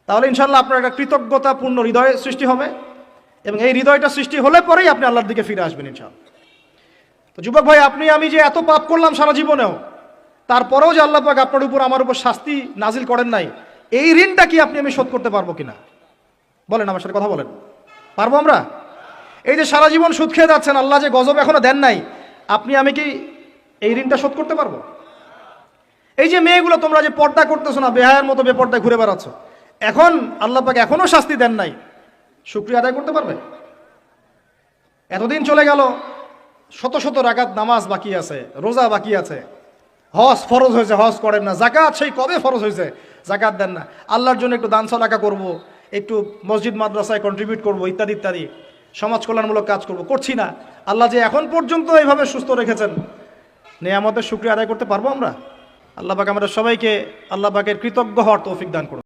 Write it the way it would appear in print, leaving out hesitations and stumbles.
তাহলে ইনশাআল্লাহ আপনার একটা কৃতজ্ঞতাপূর্ণ হৃদয় সৃষ্টি হবে, এবং এই হৃদয়টা সৃষ্টি হলে পরেই আপনি আল্লাহর দিকে ফিরে আসবেন ইনশাআল্লাহ। তো যুবক ভাই, আপনি আমি যে এত পাপ করলাম সারা জীবনেও, তারপরেও যে আল্লাহ পাক আপনার উপর আমার উপর শাস্তি নাজিল করেন নাই, এই ঋণটা কি আপনি আমি শোধ করতে পারবো কিনা? বলেন, আমার সাথে কথা বলেন, পারবো আমরা? এই যে সারা জীবন সুদ খেয়ে যাচ্ছেন, আল্লাহ যে গজব এখনো দেন নাই, আপনি আমি কি এই ঋণটা শোধ করতে পারবো? এই যে মেয়েগুলো তোমরা যে পর্দা করতেছো না, বেহায়ের মতো বেপর্দায় ঘুরে বেড়াচ্ছ, এখন আল্লাহ পাক এখনো শাস্তি দেন নাই, শুকরিয়া আদায় করতে পারবে? এতদিন চলে গেল, শত শত রাকাত নামাজ বাকি আছে, রোজা বাকি আছে, হজ ফরজ হয়েছে, হজ করেন না, জাকাত সেই কবে ফরজ হয়েছে, জাকাত দেন না, আল্লাহর জন্য একটু দান সদকা করব, একটু মসজিদ মাদ্রাসায় কন্ট্রিবিউট করব, ইত্যাদি ইত্যাদি সমাজ কল্যাণমূলক কাজ করব, করছি না। আল্লাহ যে এখন পর্যন্ত এইভাবে সুস্থ রেখেছেন, নেয়ামতের শুকরিয়া আদায় করতে পারবো আমরা? আল্লাহ পাক আমাদের সবাইকে আল্লাহ পাকের কৃতজ্ঞ হওয়ার তৌফিক দান করুন।